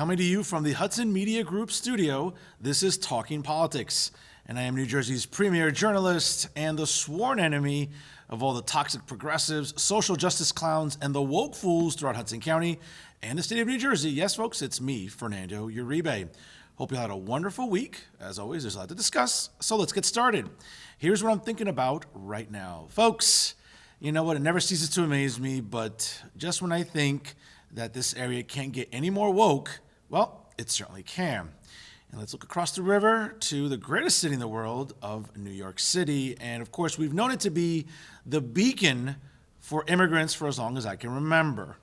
Coming to you from the Hudson Media Group studio, this is Talking Politics, and I am New Jersey's premier journalist and the sworn enemy of all the toxic progressives, social justice clowns, and the woke fools throughout Hudson County and the state of New Jersey. Yes, folks, it's me, Fernando Uribe. Hope you had a wonderful week. As always, there's a lot to discuss, so let's get started. Here's what I'm thinking about right now. Folks, you know what? It never ceases to amaze me, but just when I think that this area can't get any more woke, well, it certainly can. And let's look across the river to the greatest city in the world of New York City. And of course, we've known it to be the beacon for immigrants for as long as I can remember.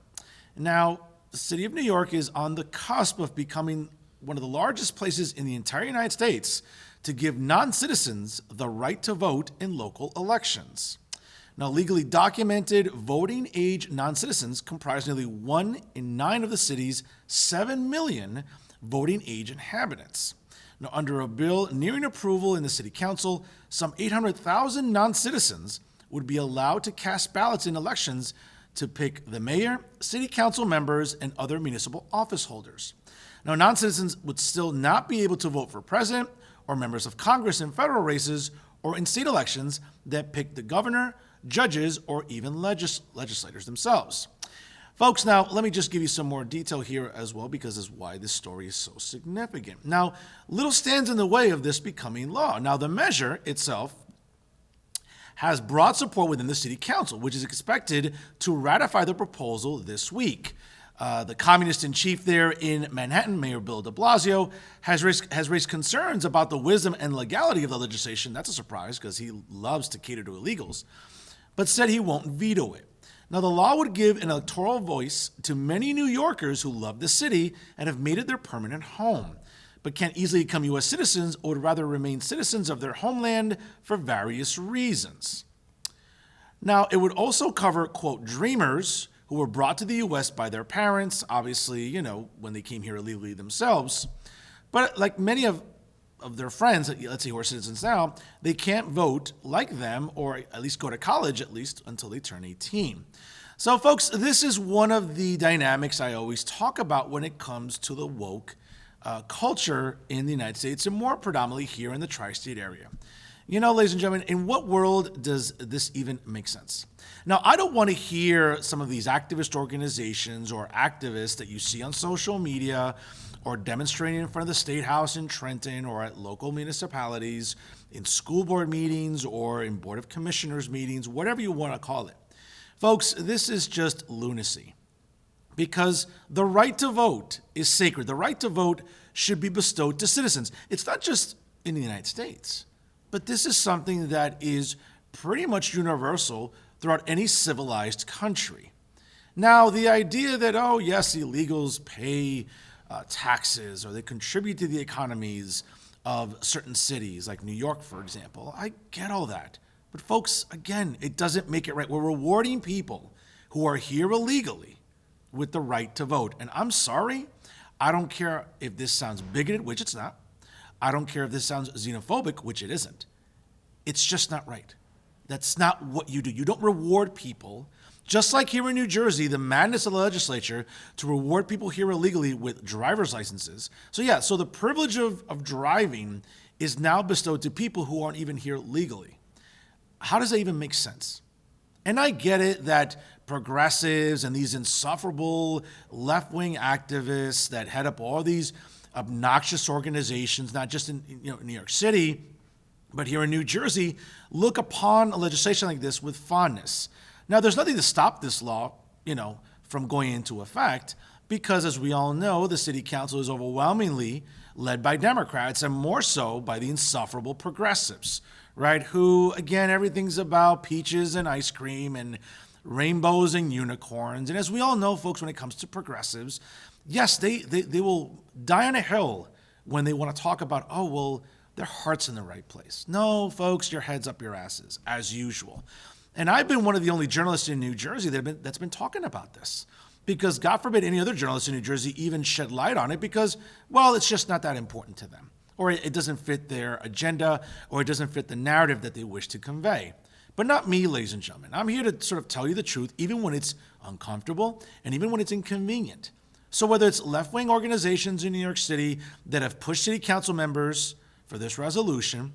Now, the city of New York is on the cusp of becoming one of the largest places in the entire United States to give non-citizens the right to vote in local elections. Now, legally documented voting age non-citizens comprise nearly 1 in 9 of the city's 7 million voting age inhabitants. Now, under a bill nearing approval in the city council, some 800,000 non-citizens would be allowed to cast ballots in elections to pick the mayor, city council members, and other municipal office holders. Now, non-citizens would still not be able to vote for president or members of Congress in federal races or in state elections that pick the governor, judges, or even legislators themselves. Folks, now let me just give you some more detail here as well, because this is why this story is so significant. Now, little stands in the way of this becoming law. Now, the measure itself has broad support within the city council, which is expected to ratify the proposal this week. The communist in chief there in Manhattan, Mayor Bill de Blasio, has raised concerns about the wisdom and legality of the legislation. That's a surprise because he loves to cater to illegals, but said he won't veto it. Now, the law would give an electoral voice to many New Yorkers who love the city and have made it their permanent home, but can't easily become U.S. citizens or would rather remain citizens of their homeland for various reasons. Now, it would also cover, quote, dreamers who were brought to the U.S. by their parents, obviously, when they came here illegally themselves. But like many of their friends, let's say who are citizens now, they can't vote like them or at least go to college at least until they turn 18. So folks, this is one of the dynamics I always talk about when it comes to the woke culture in the United States, and more predominantly here in the tri-state area. Ladies and gentlemen, in what world does this even make sense? Now, I don't want to hear some of these activist organizations or activists that you see on social media or demonstrating in front of the State House in Trenton or at local municipalities, in school board meetings or in Board of Commissioners meetings, whatever you want to call it. Folks, this is just lunacy, because the right to vote is sacred. The right to vote should be bestowed to citizens. It's not just in the United States, but this is something that is pretty much universal throughout any civilized country. Now, the idea that, oh, yes, illegals pay taxes or they contribute to the economies of certain cities, like New York, for example, I get all that. But folks, again, it doesn't make it right. We're rewarding people who are here illegally with the right to vote. And I'm sorry, I don't care if this sounds bigoted, which it's not. I don't care if this sounds xenophobic, which it isn't. It's just not right. That's not what you do. You don't reward people, just like here in New Jersey, the madness of the legislature to reward people here illegally with driver's licenses. So the privilege of driving is now bestowed to people who aren't even here legally. How does that even make sense? And I get it that progressives and these insufferable left-wing activists that head up all these obnoxious organizations, not just in New York City, but here in New Jersey, look upon a legislation like this with fondness. Now, there's nothing to stop this law, from going into effect, because as we all know, the city council is overwhelmingly led by Democrats and more so by the insufferable progressives, right? Who, again, everything's about peaches and ice cream and rainbows and unicorns. And as we all know, folks, when it comes to progressives, yes, they will die on a hill when they want to talk about, oh, well, their heart's in the right place. No, folks, your head's up your asses, as usual. And I've been one of the only journalists in New Jersey that's been talking about this, because God forbid any other journalist in New Jersey even shed light on it because, well, it's just not that important to them, or it doesn't fit their agenda, or it doesn't fit the narrative that they wish to convey. But not me, ladies and gentlemen. I'm here to sort of tell you the truth, even when it's uncomfortable and even when it's inconvenient. So whether it's left-wing organizations in New York City that have pushed city council members for this resolution,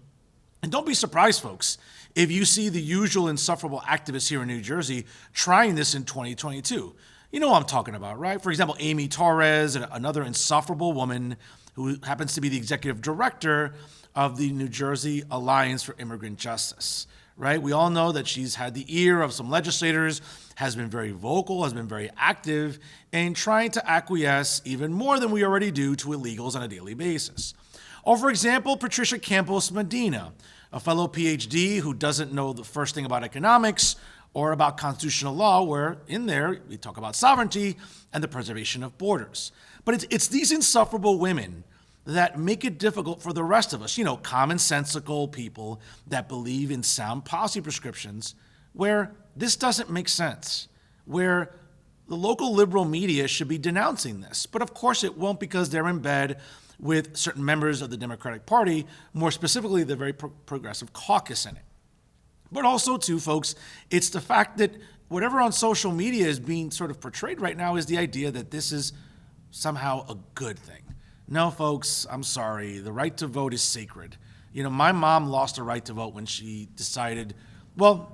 and don't be surprised, folks, if you see the usual insufferable activists here in New Jersey trying this in 2022. You know what I'm talking about, right? For example, Amy Torres, another insufferable woman who happens to be the executive director of the New Jersey Alliance for Immigrant Justice, right? We all know that she's had the ear of some legislators, has been very vocal, has been very active in trying to acquiesce even more than we already do to illegals on a daily basis. Or, for example, Patricia Campos Medina, a fellow PhD who doesn't know the first thing about economics or about constitutional law, where in there we talk about sovereignty and the preservation of borders. But it's these insufferable women that make it difficult for the rest of us, commonsensical people that believe in sound policy prescriptions, where this doesn't make sense, where the local liberal media should be denouncing this. But of course it won't, because they're in bed with certain members of the Democratic Party, more specifically the very progressive caucus in it. But also, too, folks, it's the fact that whatever on social media is being sort of portrayed right now is the idea that this is somehow a good thing. No, folks, I'm sorry. The right to vote is sacred. My mom lost the right to vote when she decided,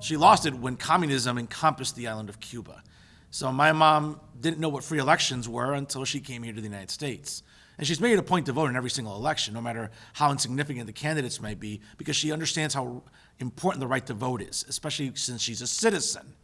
she lost it when communism encompassed the island of Cuba. So my mom didn't know what free elections were until she came here to the United States. And she's made it a point to vote in every single election, no matter how insignificant the candidates might be, because she understands how important the right to vote is, especially since she's a citizen.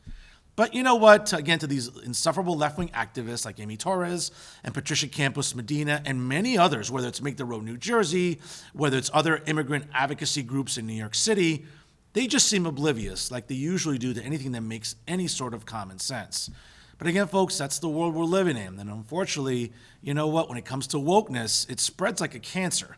But you know what? Again, to these insufferable left-wing activists like Amy Torres and Patricia Campos Medina and many others, whether it's Make the Road New Jersey, whether it's other immigrant advocacy groups in New York City, they just seem oblivious, like they usually do, to anything that makes any sort of common sense. But again, folks, that's the world we're living in. And unfortunately, you know what? When it comes to wokeness, it spreads like a cancer.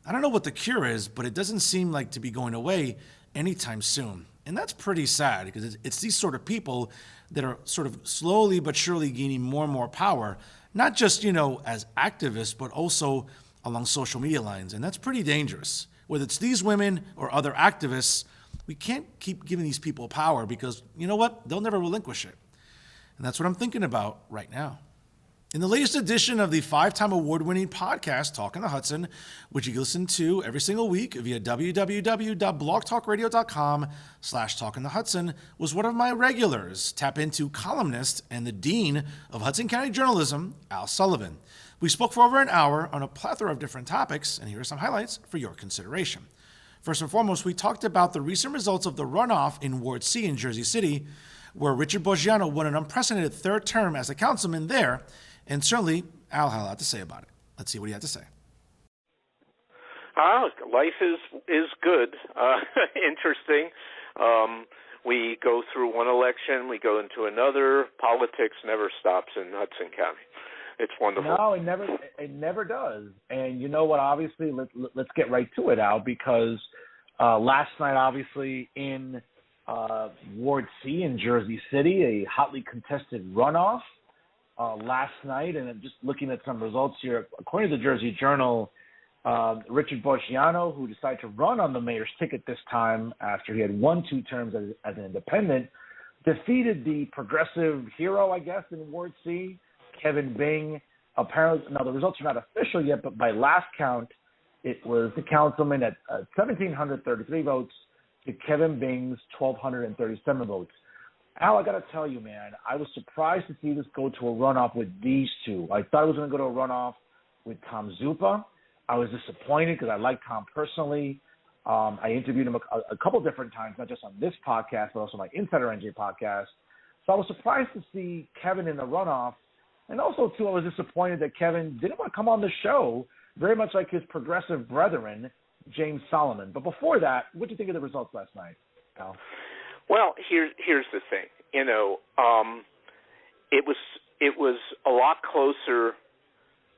I don't know what the cure is, but it doesn't seem like to be going away anytime soon. And that's pretty sad, because it's these sort of people that are sort of slowly but surely gaining more and more power, not just, as activists, but also along social media lines. And that's pretty dangerous. Whether it's these women or other activists, we can't keep giving these people power, because you know what? They'll never relinquish it. And that's what I'm thinking about right now. In the latest edition of the 5-time award-winning podcast, Talking the Hudson, which you can listen to every single week via www.blogtalkradio.com/talkingthehudson, was one of my regulars. Tap into Columnist and the Dean of Hudson County Journalism, Al Sullivan. We spoke for over an hour on a plethora of different topics, and here are some highlights for your consideration. First and foremost, we talked about the recent results of the runoff in Ward C in Jersey City, where Richard Boggiano won an unprecedented third term as a councilman there, and certainly Al had a lot to say about it. Let's see what he had to say. Life is good, interesting. We go through one election, we go into another. Politics never stops in Hudson County. It's wonderful. No, it never does. And you know what? Obviously, let's get right to it, Al, because last night, obviously, in Ward C in Jersey City, a hotly contested runoff last night, and I'm just looking at some results here. According to the Jersey Journal, Richard Boggiano, who decided to run on the mayor's ticket this time after he had won 2 terms as an independent, defeated the progressive hero, I guess, in Ward C, Kevin Bing. Apparently, now the results are not official yet, but by last count, it was the councilman at 1,733 votes to Kevin Bing's 1,237 votes. Al, I got to tell you, man, I was surprised to see this go to a runoff with these two. I thought it was going to go to a runoff with Tom Zuppa. I was disappointed because I like Tom personally. I interviewed him a couple different times, not just on this podcast, but also my Insider NJ podcast. So I was surprised to see Kevin in the runoff. And also, too, I was disappointed that Kevin didn't want to come on the show, very much like his progressive brethren, James Solomon. But before that, what did you think of the results last night, Al? Well, here's the thing. It was a lot closer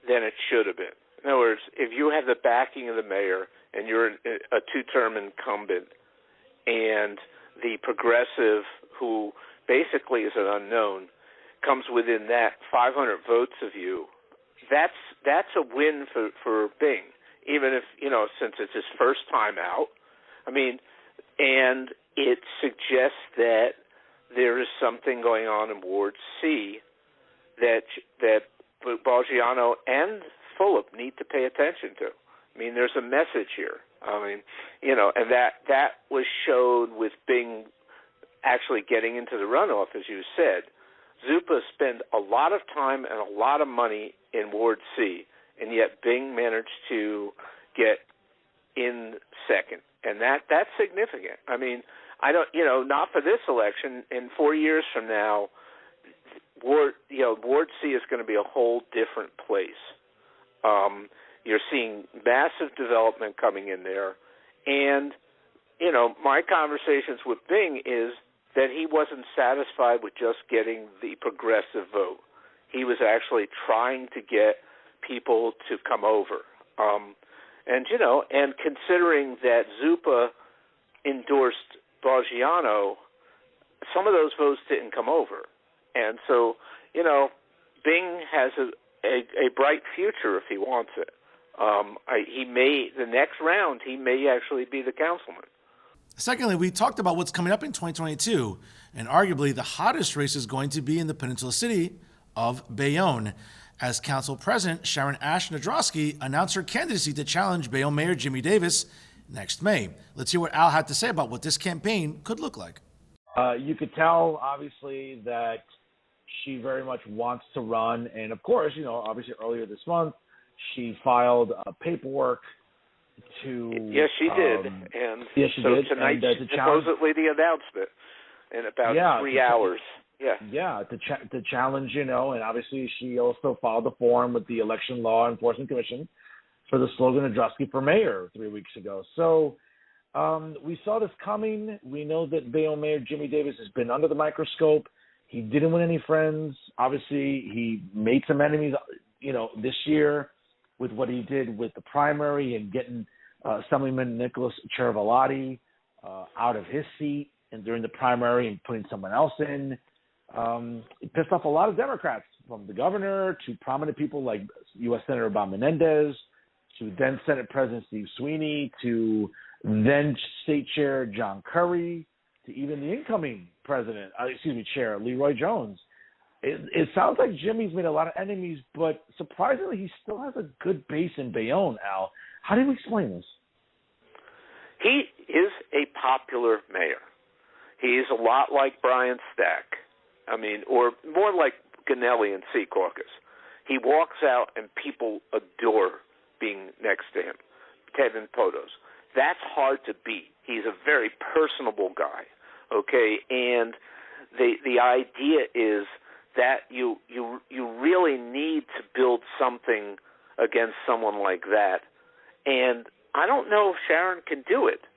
than it should have been. In other words, if you have the backing of the mayor and you're a 2-term incumbent, and the progressive, who basically is an unknown, comes within that 500 votes of you, that's a win for Bing, even if, since it's his first time out. And it suggests that there is something going on in Ward C that Boggiano and Fulop need to pay attention to. I mean, there's a message here. I mean, and that was shown with Bing actually getting into the runoff, as you said. Zuppa spent a lot of time and a lot of money in Ward C, and yet Bing managed to get in second, and that's significant. I mean, I don't, not for this election. In 4 years from now, Ward C is going to be a whole different place. You're seeing massive development coming in there, and my conversations with Bing is that he wasn't satisfied with just getting the progressive vote. He was actually trying to get people to come over. And considering that Zuppa endorsed Boggiano, some of those votes didn't come over. And so, Bing has a bright future if he wants it. The next round, he may actually be the councilman. Secondly, we talked about what's coming up in 2022, and arguably the hottest race is going to be in the peninsula city of Bayonne, as Council President Sharon Ash Nadrosky announced her candidacy to challenge Bayonne Mayor Jimmy Davis next May. Let's hear what Al had to say about what this campaign could look like. You could tell, obviously, that she very much wants to run, and of course, obviously earlier this month, she filed paperwork to... Yes, she did. And yes, she so did. Tonight, and, supposedly the announcement in about 3 hours. Yeah, to challenge, and obviously she also filed a form with the Election Law Enforcement Commission for the slogan Nadrosky for Mayor 3 weeks ago. So we saw this coming. We know that Bayonne Mayor Jimmy Davis has been under the microscope. He didn't win any friends. Obviously, he made some enemies, this year with what he did with the primary and getting Assemblyman Nicholas Cervellati out of his seat and during the primary and putting someone else in. It pissed off a lot of Democrats, from the governor to prominent people like U.S. Senator Bob Menendez, to then Senate President Steve Sweeney, to then State Chair John Kerry, to even the incoming Chair Leroy Jones. It sounds like Jimmy's made a lot of enemies, but surprisingly, he still has a good base in Bayonne, Al. How do you explain this? He is a popular mayor. He's a lot like Brian Stack. Or more like Ganelli and Secaucus. He walks out and people adore being next to him. Tevin Potos. That's hard to beat. He's a very personable guy, okay? And the idea is that you really need to build something against someone like that. And I don't know if Sharon can do it.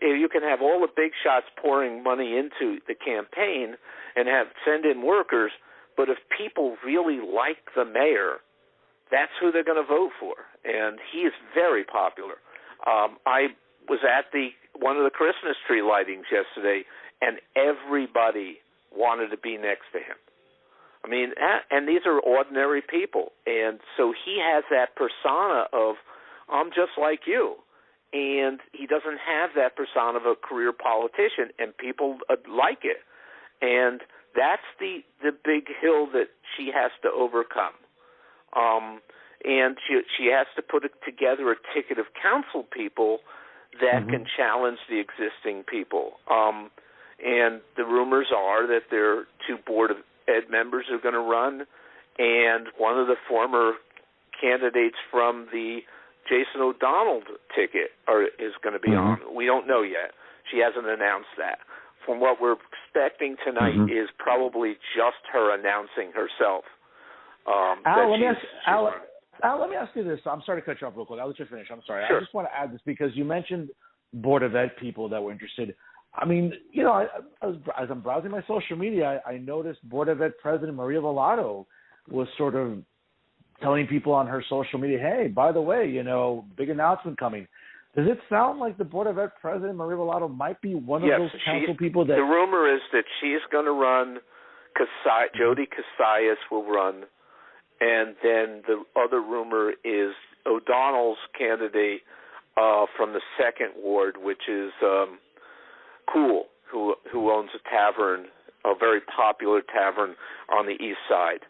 You can have all the big shots pouring money into the campaign and send in workers, but if people really like the mayor, that's who they're going to vote for. And he is very popular. I was at one of the Christmas tree lightings yesterday, and everybody wanted to be next to him. And these are ordinary people. And so he has that persona of, I'm just like you. And he doesn't have that persona of a career politician, and people like it. And that's the big hill that she has to overcome. And she has to put together a ticket of council people that can challenge the existing people. And the rumors are that there are 2 Board of Ed members who are going to run, and one of the former candidates from the Jason O'Donnell ticket is going to be on. We don't know yet. She hasn't announced that. From what we're expecting tonight is probably just her announcing herself. Al, let me ask you this. I'm sorry to cut you off real quick. I'll let you finish. I'm sorry. Sure. I just want to add this because you mentioned Board of Ed people that were interested. As I'm browsing my social media, I noticed Board of Ed President Maria Volato was sort of telling people on her social media, hey, by the way, big announcement coming. Does it sound like the Board of Ed President Maria Volato might be one of those council people that... The rumor is that she's going to run, Jody Casillas will run, and then the other rumor is O'Donnell's candidate from the 2nd Ward, which is Cool, who owns a tavern, a very popular tavern on the east side.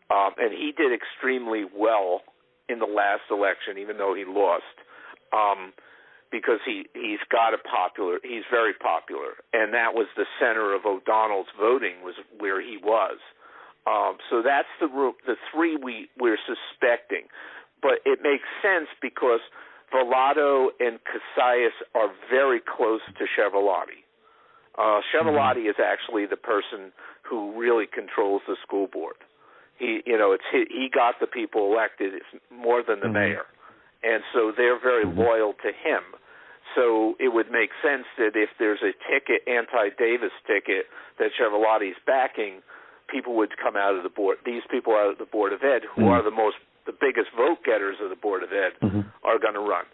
and he did extremely well in the last election, even though he lost, because he's very popular, and that was the center of O'Donnell's voting, was where he was. So that's the three we're suspecting, but it makes sense because Vallado and Casillas are very close to Chevalotti. Chevalotti is actually the person who really controls the school board. He got the people elected more than the mayor, and so they're very loyal to him. So it would make sense that if there's a anti-Davis ticket that Chevalotti's backing, people would come out of the board. These people out of the Board of Ed, who are the biggest vote getters of the Board of Ed, are going to run.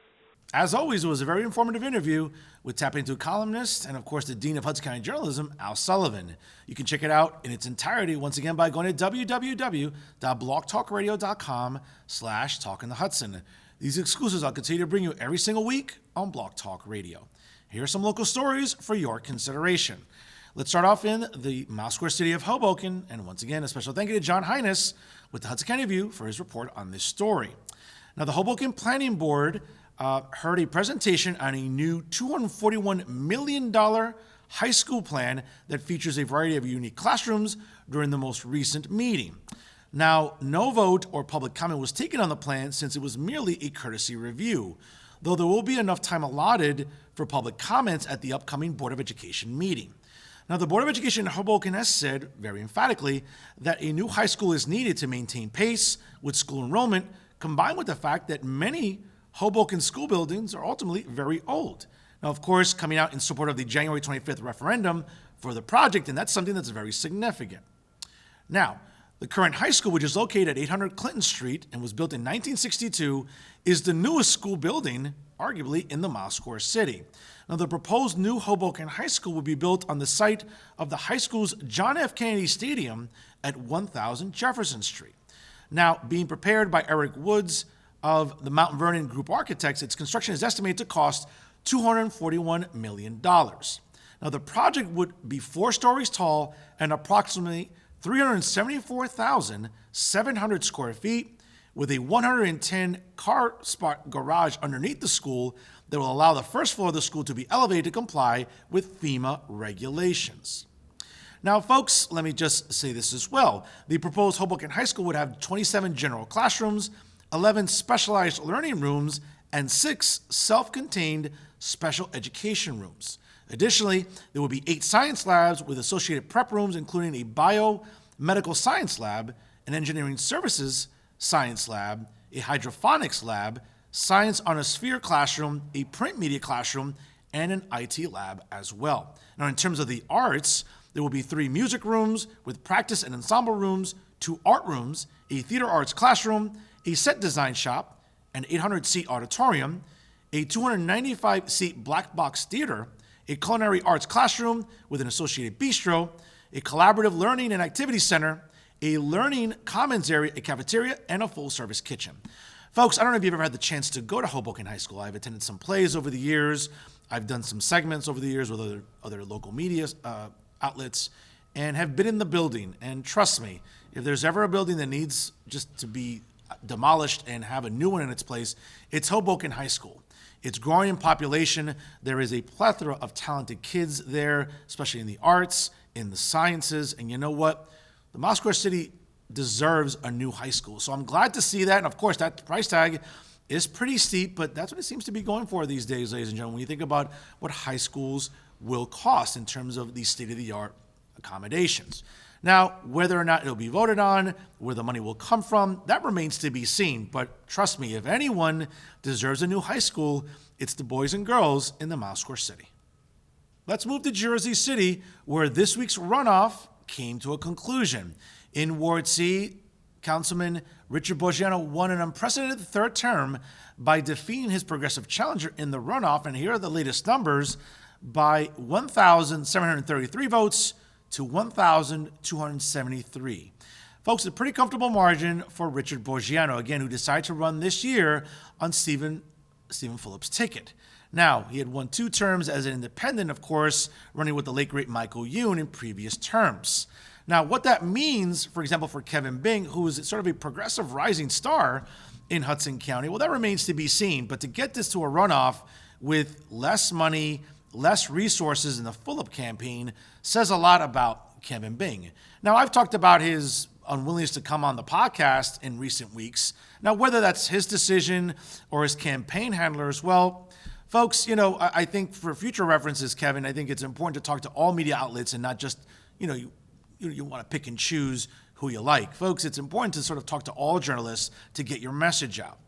As always, it was a very informative interview with tapping into Columnist and, of course, the Dean of Hudson County Journalism, Al Sullivan. You can check it out in its entirety, once again, by going to www.blogtalkradio.com/talkinthehudson. These exclusives I'll continue to bring you every single week on Blog Talk Radio. Here are some local stories for your consideration. Let's start off in the Mouse Square city of Hoboken, and once again, a special thank you to John Hines with the Hudson County View for his report on this story. Now, the Hoboken Planning Board heard a presentation on a new $241 million high school plan that features a variety of unique classrooms during the most recent meeting. Now, no vote or public comment was taken on the plan since it was merely a courtesy review, though there will be enough time allotted for public comments at the upcoming Board of Education meeting. Now, the Board of Education in Hoboken has said very emphatically that a new high school is needed to maintain pace with school enrollment, combined with the fact that many Hoboken school buildings are ultimately very old. Now, of course, coming out in support of the January 25th referendum for the project, and that's something that's very significant. Now, the current high school, which is located at 800 Clinton Street and was built in 1962, is the newest school building, arguably, in the Mouse Square city. Now, the proposed new Hoboken High School will be built on the site of the high school's John F. Kennedy Stadium at 1000 Jefferson Street. Now, being prepared by Eric Woods of the Mount Vernon Group Architects, its construction is estimated to cost $241 million. Now, the project would be 4 stories tall and approximately 374,700 square feet, with a 110 car spot garage underneath the school that will allow the first floor of the school to be elevated to comply with FEMA regulations. Now, folks, let me just say this as well. The proposed Hoboken High School would have 27 general classrooms, 11 specialized learning rooms, and 6 self-contained special education rooms. Additionally, there will be 8 science labs with associated prep rooms, including a biomedical science lab, an engineering services science lab, a hydroponics lab, science on a sphere classroom, a print media classroom, and an IT lab as well. Now, in terms of the arts, there will be 3 music rooms with practice and ensemble rooms, 2 art rooms, a theater arts classroom, a set design shop, an 800-seat auditorium, a 295-seat black box theater, a culinary arts classroom with an associated bistro, a collaborative learning and activity center, a learning commons area, a cafeteria, and a full-service kitchen. Folks, I don't know if you've ever had the chance to go to Hoboken High School. I've attended some plays over the years. I've done some segments over the years with other local media outlets and have been in the building. And trust me, if there's ever a building that needs just to be demolished and have a new one in its place, it's Hoboken High School. It's growing in population. There is a plethora of talented kids there, especially in the arts, in the sciences, and you know what? The Mouse Square City deserves a new high school. So I'm glad to see that, and of course that price tag is pretty steep, but that's what it seems to be going for these days, ladies and gentlemen, when you think about what high schools will cost in terms of these state-of-the-art accommodations. Now, whether or not it'll be voted on, where the money will come from, that remains to be seen. But trust me, if anyone deserves a new high school, it's the boys and girls in the Mouse Square City. Let's move to Jersey City, where this week's runoff came to a conclusion. In Ward C, Councilman Richard Boggiano won an unprecedented 3rd term by defeating his progressive challenger in the runoff, and here are the latest numbers, by 1,733 votes to 1,273. Folks, a pretty comfortable margin for Richard Boggiano, again, who decided to run this year on Stephen Phillips' ticket. Now, he had won 2 terms as an independent, of course, running with the late, great Michael Youn in previous terms. Now, what that means, for example, for Kevin Bing, who is sort of a progressive rising star in Hudson County, well, that remains to be seen. But to get this to a runoff with less money, less resources in the Fulop campaign says a lot about Kevin Bing. Now, I've talked about his unwillingness to come on the podcast in recent weeks. Now, whether that's his decision or his campaign handlers, well, folks, I think for future references, Kevin, I think it's important to talk to all media outlets and not just, you want to pick and choose who you like. Folks, it's important to sort of talk to all journalists to get your message out.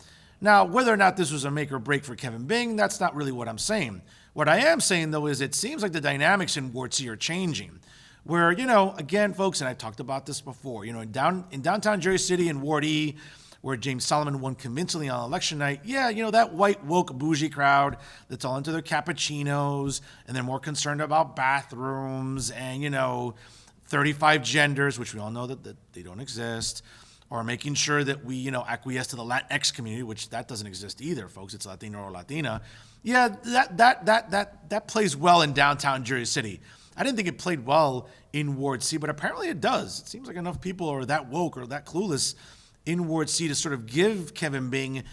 Now, whether or not this was a make or break for Kevin Bing, that's not really what I'm saying. What I am saying, though, is it seems like the dynamics in Ward C are changing. Where, again, folks, and I talked about this before, in downtown Jersey City in Ward E, where James Sullivan won convincingly on election night, that white woke bougie crowd that's all into their cappuccinos and they're more concerned about bathrooms and, 35 genders, which we all know that they don't exist, or making sure that we, acquiesce to the Latinx community, which that doesn't exist either, folks. It's Latino or Latina. Yeah, that plays well in downtown Jersey City. I didn't think it played well in Ward C, but apparently it does. It seems like enough people are that woke or that clueless in Ward C to sort of give Kevin Bing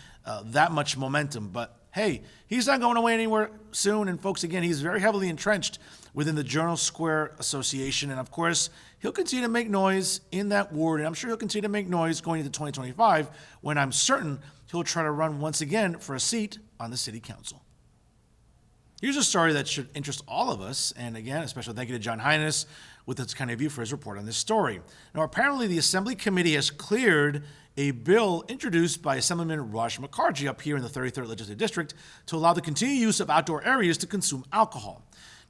that much momentum. But hey, he's not going away anywhere soon. And folks, again, he's very heavily entrenched within the Journal Square Association. And of course, he'll continue to make noise in that ward. And I'm sure he'll continue to make noise going into 2025 when I'm certain he'll try to run once again for a seat on the city council. Here's a story that should interest all of us, and again, a special thank you to John Hines with its kind of view for his report on this story. Now, apparently the Assembly Committee has cleared a bill introduced by Assemblyman Raj Mukherjee up here in the 33rd Legislative District to allow the continued use of outdoor areas to consume alcohol.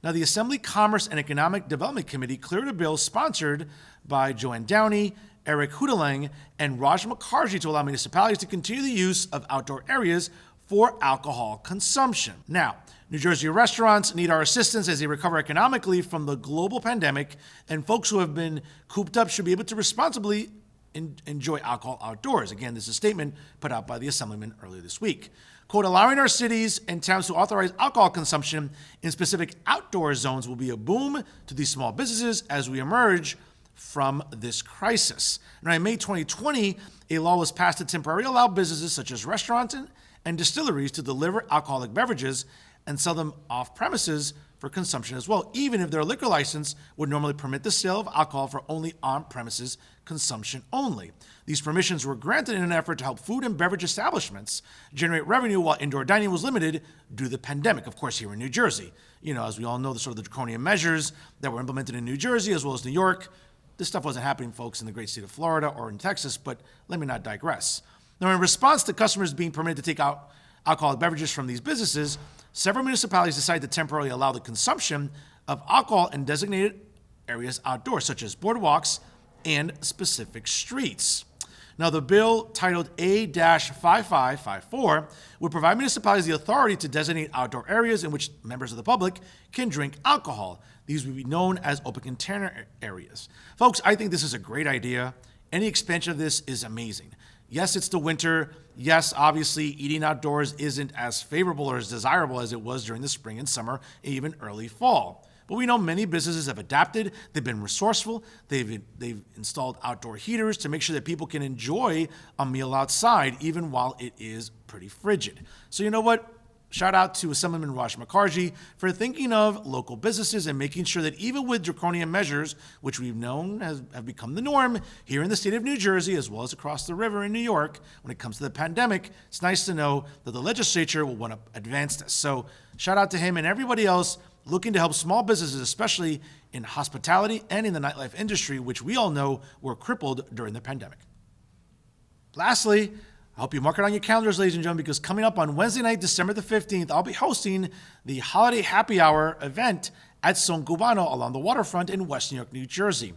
Now, the Assembly Commerce and Economic Development Committee cleared a bill sponsored by Joanne Downey, Eric Hudelang, and Raj Mukherjee to allow municipalities to continue the use of outdoor areas for alcohol consumption. Now, New Jersey restaurants need our assistance as they recover economically from the global pandemic, and folks who have been cooped up should be able to responsibly enjoy alcohol outdoors. Again, this is a statement put out by the Assemblyman earlier this week. Quote, allowing our cities and towns to authorize alcohol consumption in specific outdoor zones will be a boom to these small businesses as we emerge from this crisis. Now, in May 2020, a law was passed to temporarily allow businesses such as restaurants and distilleries to deliver alcoholic beverages and sell them off premises for consumption as well, even if their liquor license would normally permit the sale of alcohol for only on-premises consumption only. These permissions were granted in an effort to help food and beverage establishments generate revenue while indoor dining was limited due to the pandemic, of course, here in New Jersey. As we all know, the sort of the draconian measures that were implemented in New Jersey as well as New York. This stuff wasn't happening, folks, in the great state of Florida or in Texas, but let me not digress. Now, in response to customers being permitted to take out alcoholic beverages from these businesses, several municipalities decided to temporarily allow the consumption of alcohol in designated areas outdoors, such as boardwalks and specific streets. Now, the bill, titled A-5554, would provide municipalities the authority to designate outdoor areas in which members of the public can drink alcohol. These would be known as open container areas. Folks, I think this is a great idea. Any expansion of this is amazing. Yes, it's the winter. Yes, obviously, eating outdoors isn't as favorable or as desirable as it was during the spring and summer, and even early fall. But we know many businesses have adapted. They've been resourceful. They've installed outdoor heaters to make sure that people can enjoy a meal outside, even while it is pretty frigid. So you know what? Shout out to Assemblyman Raj Mukherjee for thinking of local businesses and making sure that even with draconian measures, which we've known have become the norm here in the state of New Jersey, as well as across the river in New York, when it comes to the pandemic, it's nice to know that the legislature will want to advance this. So shout out to him and everybody else looking to help small businesses, especially in hospitality and in the nightlife industry, which we all know were crippled during the pandemic. Lastly, I hope you mark it on your calendars, ladies and gentlemen, because coming up on Wednesday night, December the 15th, I'll be hosting the Holiday Happy Hour event at Son Cubano along the waterfront in West New York, New Jersey.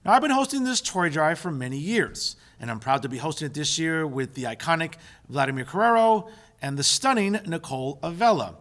Now, I've been hosting this toy drive for many years, and I'm proud to be hosting it this year with the iconic Vladimir Carrero and the stunning Nicole Avella.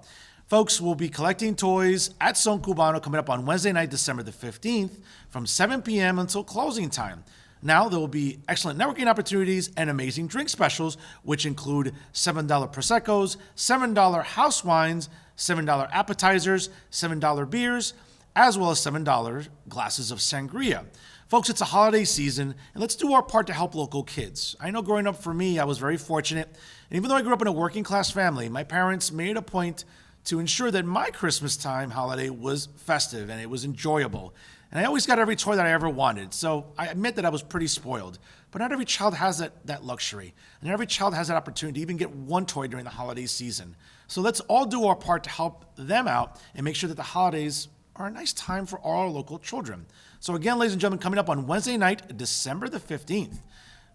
Folks will be collecting toys at Son Cubano coming up on Wednesday night, December the 15th from 7 p.m. until closing time. Now, there will be excellent networking opportunities and amazing drink specials, which include $7 Prosecco's, $7 house wines, $7 appetizers, $7 beers, as well as $7 glasses of sangria. Folks, it's a holiday season, and let's do our part to help local kids. I know growing up for me, I was very fortunate. And even though I grew up in a working class family, my parents made a point to ensure that my Christmas time holiday was festive and it was enjoyable. And I always got every toy that I ever wanted. So I admit that I was pretty spoiled. But not every child has that luxury. And not every child has that opportunity to even get one toy during the holiday season. So let's all do our part to help them out and make sure that the holidays are a nice time for all our local children. So again, ladies and gentlemen, coming up on Wednesday night, December the 15th,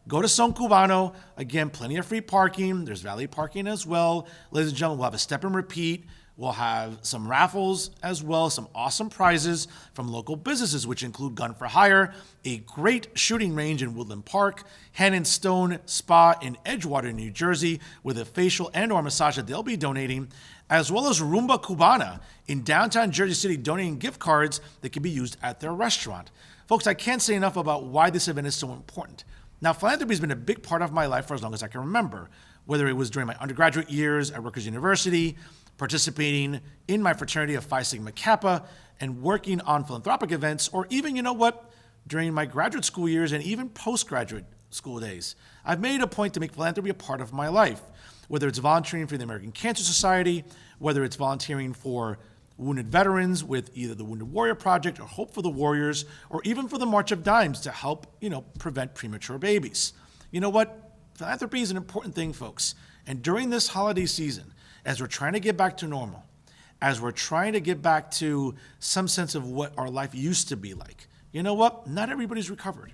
go to Son Cubano. Again, plenty of free parking. There's valet parking as well. Ladies and gentlemen, we'll have a step and repeat. We'll have some raffles as well, some awesome prizes from local businesses, which include Gun for Hire, a great shooting range in Woodland Park, Hand and Stone Spa in Edgewater, New Jersey, with a facial and or massage that they'll be donating, as well as Rumba Cubana in downtown Jersey City, donating gift cards that can be used at their restaurant. Folks, I can't say enough about why this event is so important. Now, philanthropy has been a big part of my life for as long as I can remember, whether it was during my undergraduate years at Rutgers University, participating in my fraternity of Phi Sigma Kappa, and working on philanthropic events, or even, during my graduate school years and even postgraduate school days. I've made a point to make philanthropy a part of my life, whether it's volunteering for the American Cancer Society, whether it's volunteering for wounded veterans with either the Wounded Warrior Project or Hope for the Warriors, or even for the March of Dimes to help, prevent premature babies. You know what? Philanthropy is an important thing, folks. And during this holiday season, as we're trying to get back to normal, as we're trying to get back to some sense of what our life used to be like, you know what? Not everybody's recovered.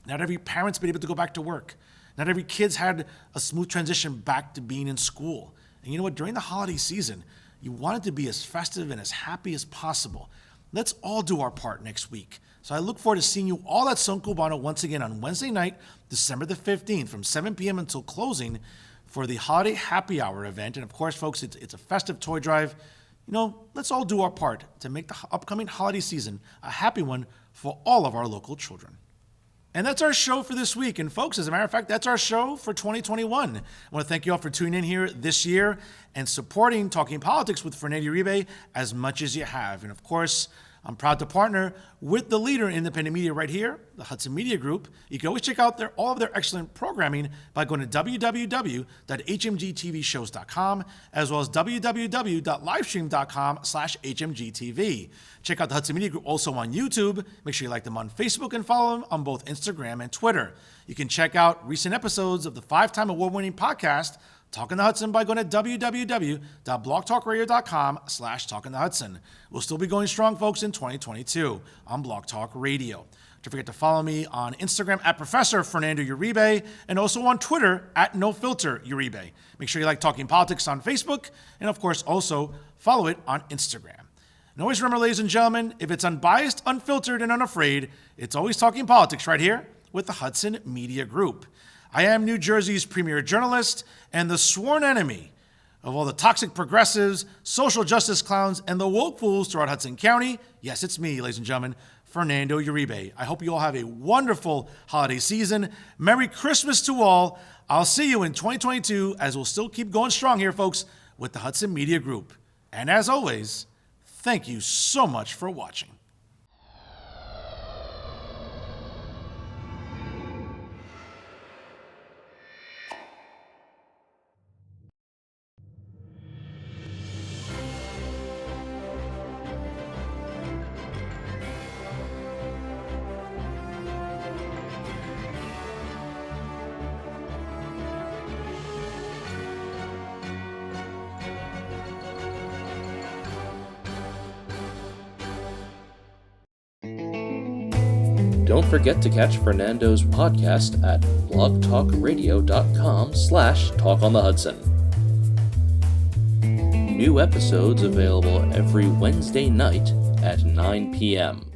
Not every parent's been able to go back to work. Not every kid's had a smooth transition back to being in school. And you know what? During the holiday season, you want it to be as festive and as happy as possible. Let's all do our part next week. So I look forward to seeing you all at Son Cubano once again on Wednesday night, December the 15th, from 7 p.m. until closing, for the Holiday Happy Hour event. And of course, folks, it's a festive toy drive. Let's all do our part to make the upcoming holiday season a happy one for all of our local children. And that's our show for this week. And folks, as a matter of fact, that's our show for 2021. I want to thank you all for tuning in here this year and supporting Talking Politics with Fernando Uribe as much as you have. And of course, I'm proud to partner with the leader in independent media right here, the Hudson Media Group. You can always check out all of their excellent programming by going to www.hmgtvshows.com, as well as www.livestream.com/hmgtv. Check out the Hudson Media Group also on YouTube. Make sure you like them on Facebook and follow them on both Instagram and Twitter. You can check out recent episodes of the 5-time award-winning podcast, Talking the Hudson, by going to www.blogtalkradio.com/Talking the Hudson. We'll still be going strong, folks, in 2022 on Blog Talk Radio. Don't forget to follow me on Instagram at Professor Fernando Uribe, and also on Twitter at NoFilterUribe. Make sure you like Talking Politics on Facebook, and of course also follow it on Instagram. And always remember, ladies and gentlemen, if it's unbiased, unfiltered, and unafraid, it's always Talking Politics right here with the Hudson Media Group. I am New Jersey's premier journalist and the sworn enemy of all the toxic progressives, social justice clowns, and the woke fools throughout Hudson County. Yes, it's me, ladies and gentlemen, Fernando Uribe. I hope you all have a wonderful holiday season. Merry Christmas to all. I'll see you in 2022 as we'll still keep going strong here, folks, with the Hudson Media Group. And as always, thank you so much for watching. Don't forget to catch Fernando's podcast at blogtalkradio.com/talkonthehudson. New episodes available every Wednesday night at 9 p.m.